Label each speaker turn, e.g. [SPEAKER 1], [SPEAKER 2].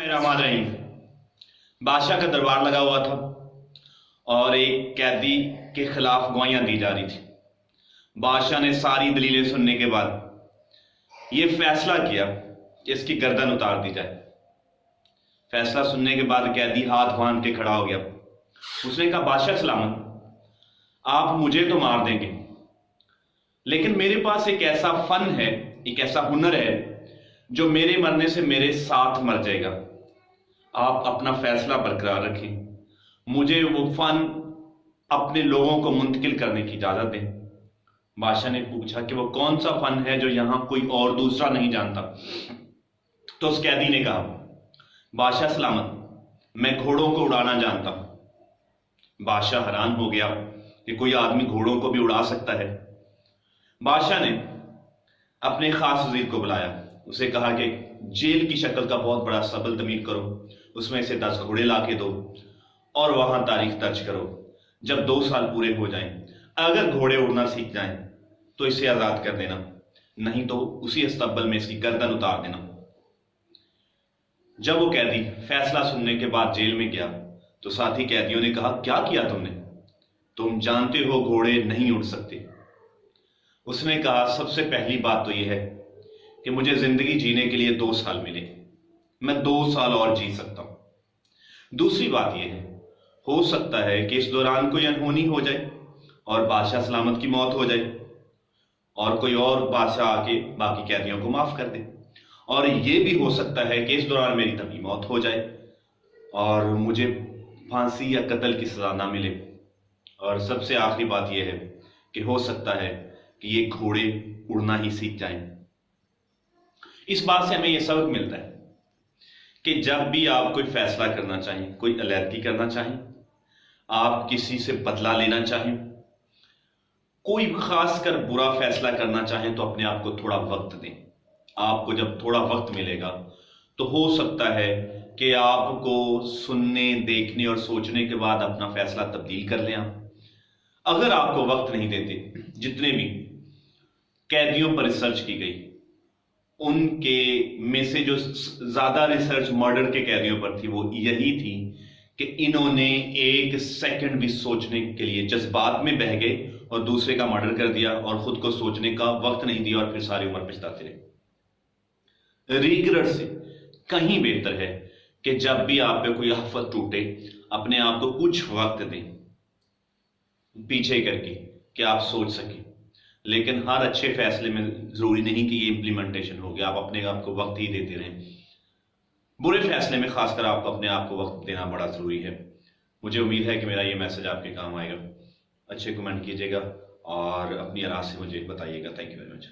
[SPEAKER 1] बिस्मिल्लाहिर्रहमानिर्रहीम। बादशाह का दरबार लगा हुआ था और एक कैदी के खिलाफ गवाहियां दी जा रही थी। बादशाह ने सारी दलीलें सुनने के बाद यह फैसला किया कि इसकी गर्दन उतार दी जाए। फैसला सुनने के बाद कैदी हाथ बांध के खड़ा हो गया। उसने कहा, बादशाह सलामत, आप मुझे तो मार देंगे, लेकिन मेरे पास एक ऐसा फन है, एक ऐसा हुनर है जो मेरे मरने से मेरे साथ मर जाएगा। आप अपना फैसला बरकरार रखें, मुझे वो फन अपने लोगों को मुंतकिल करने की इजाजत दें। बादशाह ने पूछा कि वो कौन सा फन है जो यहां कोई और दूसरा नहीं जानता। तो उस कैदी ने कहा, बादशाह सलामत, मैं घोड़ों को उड़ाना जानता हूं। बादशाह हैरान हो गया कि कोई आदमी घोड़ों को भी उड़ा सकता है। बादशाह ने अपने खास वजीर को बुलाया, उसे कहा कि जेल की शक्ल का बहुत बड़ा सबल तमीर करो, उसमें से 10 घोड़े ला के दो और वहां तारीख दर्ज करो। जब 2 साल पूरे हो जाएं, अगर घोड़े उड़ना सीख जाएं तो इसे आजाद कर देना, नहीं तो उसी अस्तबल में इसकी गर्दन उतार देना। जब वो कैदी फैसला सुनने के बाद जेल में गया तो साथी कैदियों ने कहा, क्या किया तुमने? तुम जानते हो घोड़े नहीं उड़ सकते। उसने कहा, सबसे पहली बात तो यह है कि मुझे जिंदगी जीने के लिए 2 साल मिले, मैं 2 साल और जी सकता हूं। दूसरी बात यह है, हो सकता है कि इस दौरान कोई अनहोनी हो जाए और बादशाह सलामत की मौत हो जाए और कोई और बादशाह आके बाकी कैदियों को माफ कर दे, और यह भी हो सकता है कि इस दौरान मेरी तभी मौत हो जाए और मुझे फांसी या कत्ल की सजा ना मिले। और सबसे आखिरी बात यह है कि हो सकता है कि ये घोड़े उड़ना ही सीख जाएं। इस बात से हमें यह सबक मिलता है कि जब भी आप कोई फैसला करना चाहें, कोई अलैदगी करना चाहें, आप किसी से बदला लेना चाहें, कोई खासकर बुरा फैसला करना चाहें, तो अपने आप को थोड़ा वक्त दें। आपको जब थोड़ा वक्त मिलेगा तो हो सकता है कि आपको सुनने, देखने और सोचने के बाद अपना फैसला तब्दील कर लें। अगर आपको वक्त नहीं देते, जितने भी कैदियों पर रिसर्च की गई उनके में से जो ज्यादा रिसर्च मर्डर के कैदियों पर थी वो यही थी कि इन्होंने 1 सेकंड भी सोचने के लिए जज्बात में बह गए और दूसरे का मर्डर कर दिया और खुद को सोचने का वक्त नहीं दिया और फिर सारी उम्र पछताते रहे। रिग्रेट से कहीं बेहतर है कि जब भी आप पे कोई आफत टूटे, अपने आप को कुछ वक्त दें पीछे करके कि आप सोच सकें। लेकिन हर अच्छे फैसले में जरूरी नहीं कि ये इंप्लीमेंटेशन हो गया, आप अपने आप को वक्त ही देते रहें। बुरे फैसले में खासकर आपको अपने आप को वक्त देना बड़ा जरूरी है। मुझे उम्मीद है कि मेरा ये मैसेज आपके काम आएगा। अच्छे कमेंट कीजिएगा और अपनी राय से मुझे बताइएगा। Thank you very much.